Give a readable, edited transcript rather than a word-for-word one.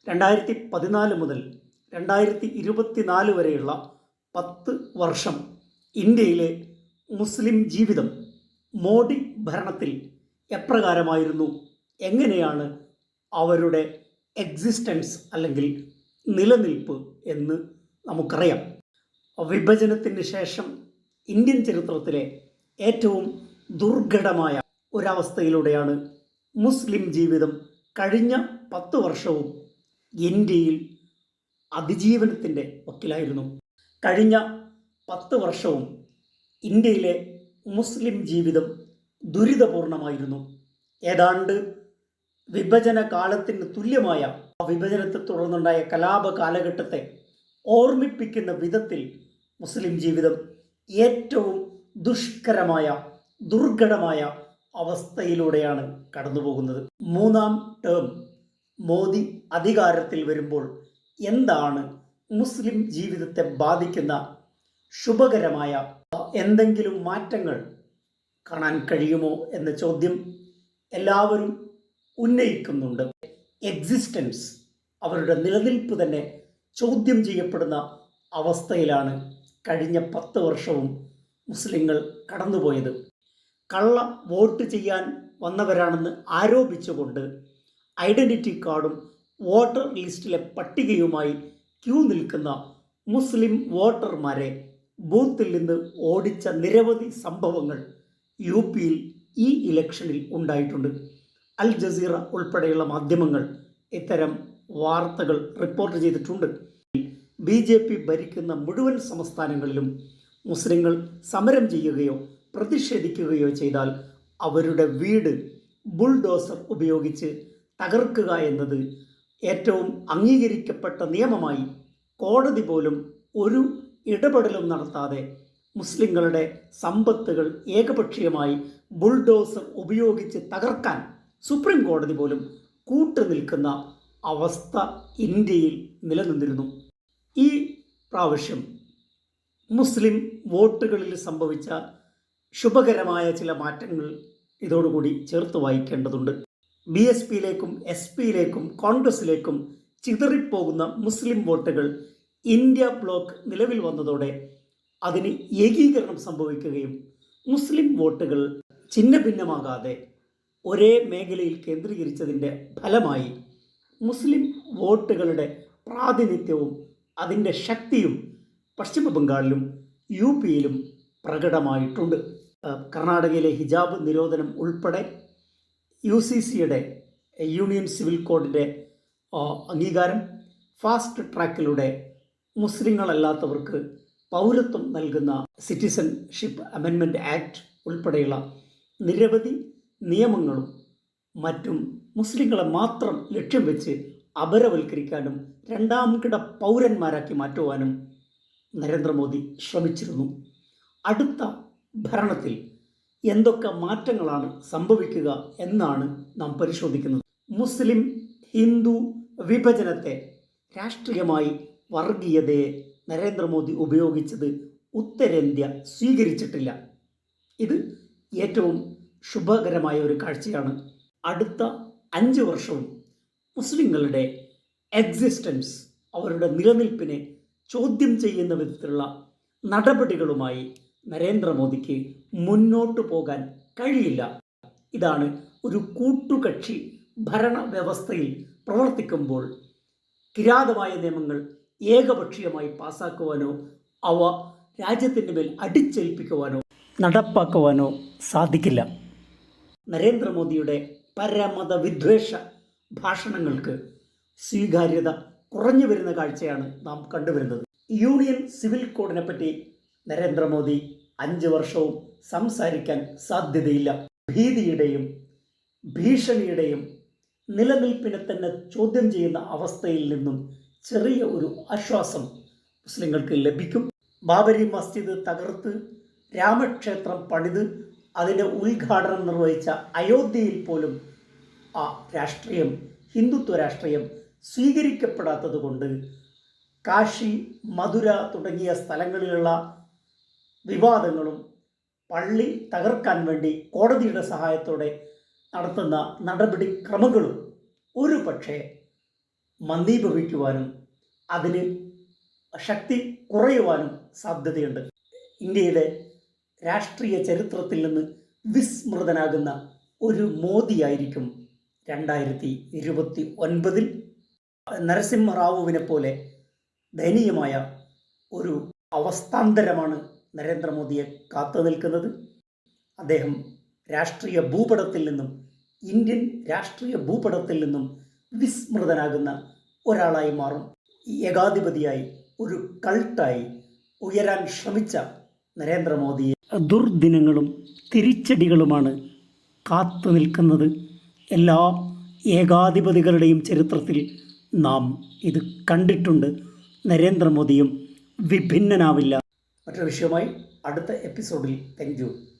2014 മുതൽ 2024 വരെയുള്ള 10 വർഷം ഇന്ത്യയിലെ മുസ്ലിം ജീവിതം മോഡി ഭരണത്തിൽ എപ്രകാരമായിരുന്നു, എങ്ങനെയാണ് അവരുടെ എക്സിസ്റ്റൻസ് അല്ലെങ്കിൽ നിലനിൽപ്പ് എന്ന് നമുക്കറിയാം. വിഭജനത്തിന് ശേഷം ഇന്ത്യൻ ചരിത്രത്തിലെ ഏറ്റവും ദുർഘടമായ ഒരവസ്ഥയിലൂടെയാണ് മുസ്ലിം ജീവിതം കഴിഞ്ഞ 10 വർഷവും ഇന്ത്യയിൽ അതിജീവനത്തിൻ്റെ വക്കിലായിരുന്നു. കഴിഞ്ഞ 10 വർഷവും ഇന്ത്യയിലെ മുസ്ലിം ജീവിതം ദുരിതപൂർണമായിരുന്നു. ഏതാണ്ട് വിഭജന കാലത്തിന് തുല്യമായ വിഭജനത്തെ തുടർന്നുണ്ടായ കലാപ കാലഘട്ടത്തെ ഓർമ്മിപ്പിക്കുന്ന വിധത്തിൽ മുസ്ലിം ജീവിതം ഏറ്റവും ദുഷ്കരമായ ദുർഘടമായ അവസ്ഥയിലൂടെയാണ് കടന്നുപോകുന്നത്. 3ാം ടേം മോദി അധികാരത്തിൽ വരുമ്പോൾ എന്താണ് മുസ്ലിം ജീവിതത്തെ ബാധിക്കുന്ന ശുഭകരമായ എന്തെങ്കിലും മാറ്റങ്ങൾ കാണാൻ കഴിയുമോ എന്ന ചോദ്യം എല്ലാവരും ഉന്നയിക്കുന്നുണ്ട്. എക്സിസ്റ്റൻസ്, അവരുടെ നിലനിൽപ്പ് തന്നെ ചോദ്യം ചെയ്യപ്പെടുന്ന അവസ്ഥയിലാണ് കഴിഞ്ഞ 10 വർഷവും മുസ്ലിങ്ങൾ കടന്നുപോയത്. കള്ള വോട്ട് ചെയ്യാൻ വന്നവരാണെന്ന് ആരോപിച്ചുകൊണ്ട് ഐഡൻറ്റിറ്റി കാർഡും വോട്ടർ ലിസ്റ്റിലെ പട്ടികയുമായി ക്യൂ നിൽക്കുന്ന മുസ്ലിം വോട്ടർമാരെ ബൂത്തിൽ നിന്ന് ഓടിച്ച നിരവധി സംഭവങ്ങൾ യു പിയിൽ ഈ ഇലക്ഷനിൽ ഉണ്ടായിട്ടുണ്ട്. അൽ ജസീറ ഉൾപ്പെടെയുള്ള മാധ്യമങ്ങൾ ഇത്തരം വാർത്തകൾ റിപ്പോർട്ട് ചെയ്തിട്ടുണ്ട്. BJP ഭരിക്കുന്ന മുഴുവൻ സംസ്ഥാനങ്ങളിലും മുസ്ലിങ്ങൾ സമരം ചെയ്യുകയോ പ്രതിഷേധിക്കുകയോ ചെയ്താൽ അവരുടെ വീട് ബുൾഡോസർ ഉപയോഗിച്ച് തകർക്കുക എന്നത് ഏറ്റവും അംഗീകരിക്കപ്പെട്ട നിയമമായി കോടതി പോലും ഒരു ഇടപെടലും നടത്താതെ മുസ്ലിങ്ങളുടെ സമ്പത്തുകൾ ഏകപക്ഷീയമായി ബുൾഡോസർ ഉപയോഗിച്ച് തകർക്കാൻ സുപ്രീം കോടതി പോലും കൂട്ടുനിൽക്കുന്ന അവസ്ഥ ഇന്ത്യയിൽ നിലനിന്നിരുന്നു. ഈ പ്രാവശ്യം മുസ്ലിം വോട്ടുകളിൽ സംഭവിച്ച ശുഭകരമായ ചില മാറ്റങ്ങൾ ഇതോടുകൂടി ചേർത്ത് വായിക്കേണ്ടതുണ്ട്. BSPയിലേക്കും SP-യിലേക്കും കോൺഗ്രസിലേക്കും ചിതറിപ്പോകുന്ന മുസ്ലിം വോട്ടുകൾ ഇന്ത്യ ബ്ലോക്ക് നിലവിൽ വന്നതോടെ അതിന് ഏകീകരണം സംഭവിക്കുകയും മുസ്ലിം വോട്ടുകൾ ഛിന്ന ഭിന്നമാകാതെ ഒരേ മേഖലയിൽ കേന്ദ്രീകരിച്ചതിൻ്റെ ഫലമായി മുസ്ലിം വോട്ടുകളുടെ പ്രാതിനിധ്യവും അതിൻ്റെ ശക്തിയും പശ്ചിമ ബംഗാളിലും UPയിലും പ്രകടമായിട്ടുണ്ട്. കർണാടകയിലെ ഹിജാബ് നിരോധനം ഉൾപ്പെടെ UCCയുടെ യൂണിയൻ സിവിൽ കോഡിൻ്റെ അംഗീകാരം, ഫാസ്റ്റ് ട്രാക്കിലൂടെ മുസ്ലിങ്ങളല്ലാത്തവർക്ക് പൗരത്വം നൽകുന്ന സിറ്റിസൺഷിപ്പ് അമെൻമെൻറ്റ് ആക്ട് ഉൾപ്പെടെയുള്ള നിരവധി നിയമങ്ങളും മറ്റും മുസ്ലിങ്ങളെ മാത്രം ലക്ഷ്യം വെച്ച് അപരവൽക്കരിക്കാനും രണ്ടാംകിട പൗരന്മാരാക്കി മാറ്റുവാനും നരേന്ദ്രമോദി ശ്രമിച്ചിരുന്നു. അടുത്ത ഭരണത്തിൽ എന്തൊക്കെ മാറ്റങ്ങളാണ് സംഭവിക്കുക എന്നാണ് നാം പരിശോധിക്കുന്നത്. മുസ്ലിം ഹിന്ദു വിഭജനത്തെ രാഷ്ട്രീയമായി വർഗീയതയെ നരേന്ദ്രമോദി ഉപയോഗിച്ചത് ഉത്തരേന്ത്യ സ്വീകരിച്ചിട്ടില്ല. ഇത് ഏറ്റവും ശുഭകരമായ ഒരു കാഴ്ചയാണ്. അടുത്ത 5 വർഷവും മുസ്ലിങ്ങളുടെ എക്സിസ്റ്റൻസ്, അവരുടെ നിലനിൽപ്പിനെ ചോദ്യം ചെയ്യുന്ന വിധത്തിലുള്ള നടപടികളുമായി നരേന്ദ്രമോദിക്ക് മുന്നോട്ട് പോകാൻ കഴിയില്ല. ഇതാണ് ഒരു കൂട്ടുകക്ഷി ഭരണ വ്യവസ്ഥയിൽ പ്രവർത്തിക്കുമ്പോൾ കിരാതമായ നിയമങ്ങൾ ഏകപക്ഷീയമായി പാസാക്കുവാനോ അവ രാജ്യത്തിൻ്റെ മേൽ അടിച്ചേൽപ്പിക്കുവാനോ നടപ്പാക്കുവാനോ സാധിക്കില്ല. നരേന്ദ്രമോദിയുടെ പരമത വിദ്വേഷ ഭാഷണങ്ങൾക്ക് സ്വീകാര്യത കുറഞ്ഞു വരുന്ന കാഴ്ചയാണ് നാം കണ്ടുവരുന്നത്. യൂണിയൻ സിവിൽ കോഡിനെ പറ്റി നരേന്ദ്രമോദി 5 വർഷവും സംസാരിക്കാൻ സാധ്യതയില്ല. ഭീതിയുടെയും ഭീഷണിയുടെയും നിലനിൽപ്പിനെ തന്നെ ചോദ്യം ചെയ്യുന്ന അവസ്ഥയിൽ നിന്നും ചെറിയ ഒരു ആശ്വാസം മുസ്ലിങ്ങൾക്ക് ലഭിക്കും. ബാബരി മസ്ജിദ് തകർത്ത് രാമക്ഷേത്രം പണിത് അതിൻ്റെ ഉദ്ഘാടനം നിർവഹിച്ച അയോധ്യയിൽ പോലും ആ രാഷ്ട്രീയം, ഹിന്ദുത്വ രാഷ്ട്രീയം സ്വീകരിക്കപ്പെടാത്തത് കൊണ്ട് കാശി, മധുര തുടങ്ങിയ സ്ഥലങ്ങളിലുള്ള വിവാദങ്ങളും പള്ളി തകർക്കാൻ വേണ്ടി കോടതിയുടെ സഹായത്തോടെ നടത്തുന്ന നടപടിക്രമങ്ങളും ഒരു പക്ഷേ മന്ദീഭവിക്കുവാനും അതിന് ശക്തി കുറയുവാനും സാധ്യതയുണ്ട്. ഇന്ത്യയുടെ രാഷ്ട്രീയ ചരിത്രത്തിൽ നിന്ന് വിസ്മൃതനാകുന്ന ഒരു മോദിയായിരിക്കും 2029 നരസിംഹറാവുവിനെ പോലെ ദയനീയമായ ഒരു അവസ്ഥാന്തരമാണ് നരേന്ദ്രമോദിയെ കാത്തു നിൽക്കുന്നത്. അദ്ദേഹം രാഷ്ട്രീയ ഭൂപടത്തിൽ നിന്നും ഇന്ത്യൻ രാഷ്ട്രീയ ഭൂപടത്തിൽ നിന്നും വിസ്മൃതനാകുന്ന ഒരാളായി മാറും. ഏകാധിപതിയായി ഒരു കൾട്ടായി ഉയരാൻ ശ്രമിച്ച നരേന്ദ്രമോദിയെ ദുർദിനങ്ങളും തിരിച്ചടികളുമാണ് കാത്തു നിൽക്കുന്നത്. എല്ലാ ഏകാധിപതികളുടെയും ചരിത്രത്തിൽ നാം ഇത് കണ്ടിട്ടുണ്ട്. നരേന്ദ്രമോദിയും വിഭിന്നനാവില്ല. മറ്റൊരു വിഷയമായി അടുത്ത എപ്പിസോഡിൽ. Thank you.